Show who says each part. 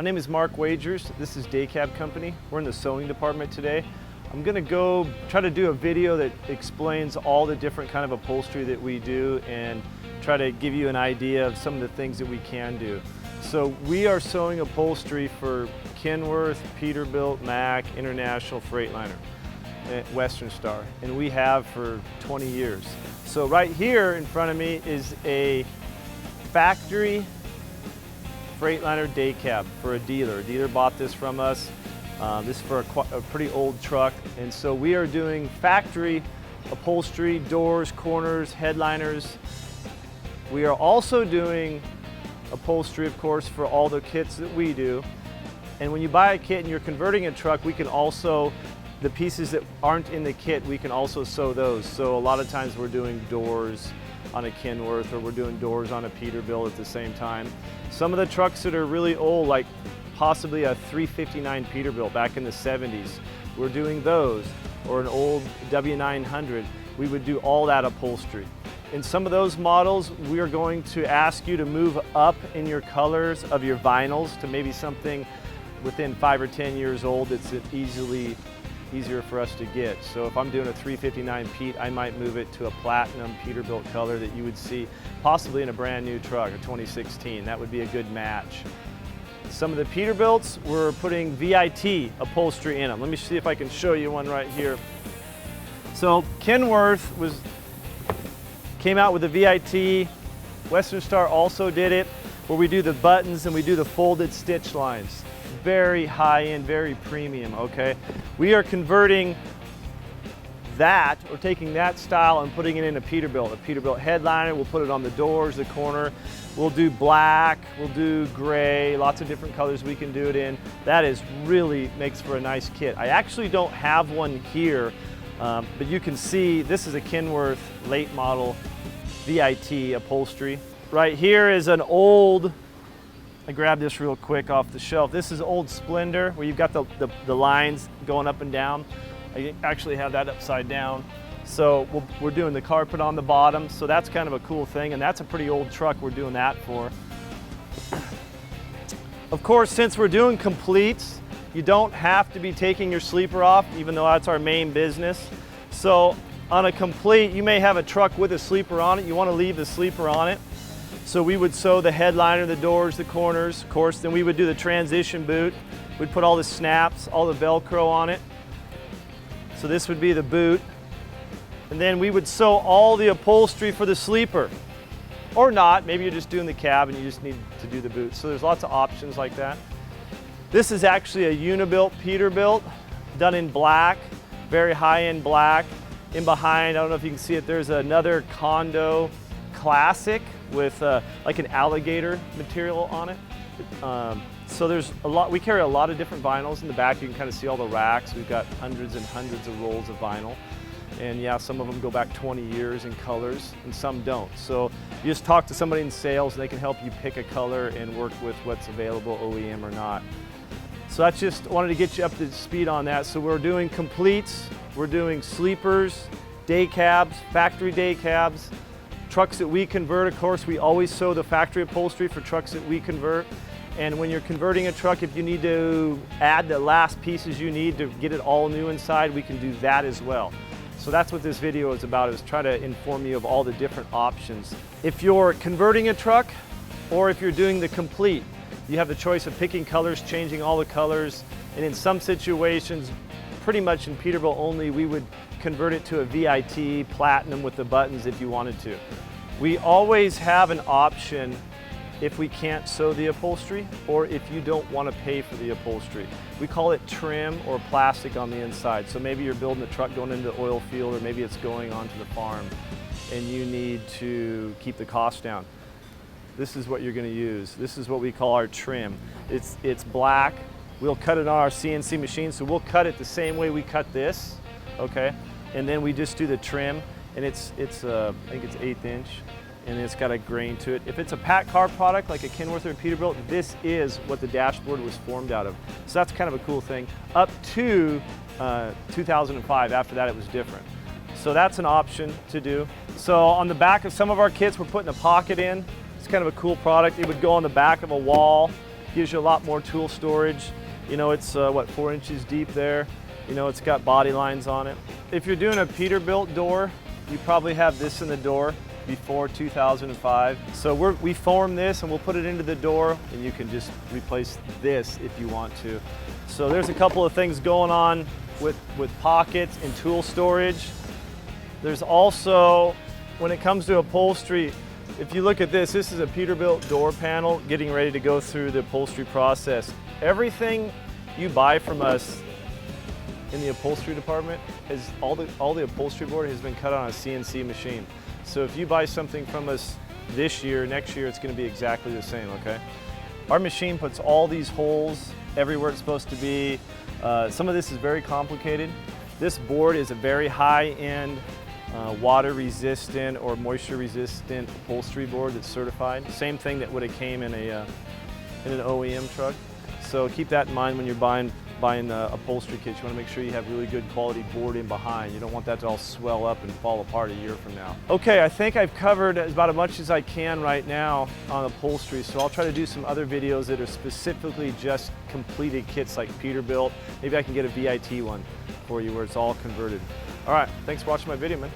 Speaker 1: My name is Mark Wagers. This is Daycab Company. We're in the sewing department today. I'm going to go try to do a video that explains all the different kind of upholstery that we do and try to give you an idea of some of the things that we can do. So we are sewing upholstery for Kenworth, Peterbilt, Mack, International, Freightliner, Western Star, and we have for 20 years. So right here in front of me is a factory Freightliner Daycab for a dealer. A dealer bought this from us. This is for a pretty old truck, and so we are doing factory upholstery, doors, corners, headliners. We are also doing upholstery, of course, for all the kits that we do. And when you buy a kit and you're converting a truck, we can also, the pieces that aren't in the kit, we can also sew those. So a lot of times we're doing doors on a Kenworth, or we're doing doors on a Peterbilt at the same time. Some of the trucks that are really old, like possibly a 359 Peterbilt back in the 70s, we're doing those, or an old W900, we would do all that upholstery. In some of those models, we are going to ask you to move up in your colors of your vinyls to maybe something within 5 or 10 years old that's easier for us to get. So if I'm doing a 359 Pete, I might move it to a platinum Peterbilt color that you would see possibly in a brand new truck, a 2016. That would be a good match. Some of the Peterbilts, we're putting VIT upholstery in them. Let me see if I can show you one right here. So Kenworth came out with a VIT. Western Star also did it, where we do the buttons and we do the folded stitch lines. Very high-end, very premium, okay? We are converting that, or taking that style and putting it in a Peterbilt headliner. We'll put it on the doors, the corner. We'll do black, we'll do gray, lots of different colors we can do it in. That is really makes for a nice kit. I actually don't have one here, but you can see this is a Kenworth late model VIT upholstery. Right here is an old, I grabbed this real quick off the shelf. This is old Splendor, where you've got the lines going up and down. I actually have that upside down. So we're doing the carpet on the bottom, so that's kind of a cool thing, and that's a pretty old truck we're doing that for. Of course, since we're doing completes, you don't have to be taking your sleeper off, even though that's our main business. So on a complete, you may have a truck with a sleeper on it. You want to leave the sleeper on it. So we would sew the headliner, the doors, the corners, of course. Then we would do the transition boot. We'd put all the snaps, all the Velcro on it. So this would be the boot. And then we would sew all the upholstery for the sleeper. Or not, maybe you're just doing the cab and you just need to do the boot. So there's lots of options like that. This is actually a Unibuilt Peterbilt, done in black, very high-end black. In behind, I don't know if you can see it, there's another Condo Classic with like an alligator material on it. So there's a lot, we carry a lot of different vinyls. In the back you can kind of see all the racks. We've got hundreds and hundreds of rolls of vinyl. And yeah, some of them go back 20 years in colors and some don't. So you just talk to somebody in sales and they can help you pick a color and work with what's available, OEM or not. So that's just, wanted to get you up to speed on that. So we're doing completes, we're doing sleepers, day cabs, factory day cabs, trucks that we convert. Of course, we always sew the factory upholstery for trucks that we convert. And when you're converting a truck, if you need to add the last pieces you need to get it all new inside, we can do that as well. So that's what this video is about, is try to inform you of all the different options. If you're converting a truck, or if you're doing the complete, you have the choice of picking colors, changing all the colors, and in some situations, pretty much in Peterbilt only, we would convert it to a VIT platinum with the buttons if you wanted to. We always have an option if we can't sew the upholstery, or if you don't want to pay for the upholstery. We call it trim or plastic on the inside. So maybe you're building a truck going into the oil field, or maybe it's going onto the farm and you need to keep the cost down. This is what you're going to use. This is what we call our trim. It's black. We'll cut it on our CNC machine, so we'll cut it the same way we cut this, okay? And then we just do the trim, and I think it's 1/8 inch. And it's got a grain to it. If it's a Pat car product like a Kenworth or a Peterbilt, this is what the dashboard was formed out of. So that's kind of a cool thing. Up to 2005, after that it was different. So that's an option to do. So on the back of some of our kits, we're putting a pocket in. It's kind of a cool product. It would go on the back of a wall. Gives you a lot more tool storage. You know, it's what, 4 inches deep there. You know, it's got body lines on it. If you're doing a Peterbilt door, you probably have this in the door before 2005. So we form this and we'll put it into the door, and you can just replace this if you want to. So there's a couple of things going on with pockets and tool storage. There's also, when it comes to upholstery, if you look at this is a Peterbilt door panel getting ready to go through the upholstery process. Everything you buy from us in the upholstery department is all the upholstery board has been cut on a CNC machine. So if you buy something from us this year, next year it's going to be exactly the same, okay? Our machine puts all these holes everywhere it's supposed to be. Some of this is very complicated. This board is a very high-end water resistant or moisture resistant upholstery board that's certified. Same thing that would have came in an OEM truck. So keep that in mind when you're buying upholstery kits. You want to make sure you have really good quality board in behind. You don't want that to all swell up and fall apart a year from now. Okay, I think I've covered about as much as I can right now on upholstery, so I'll try to do some other videos that are specifically just completed kits like Peterbilt. Maybe I can get a VIT one for you where it's all converted. All right, thanks for watching my video, man.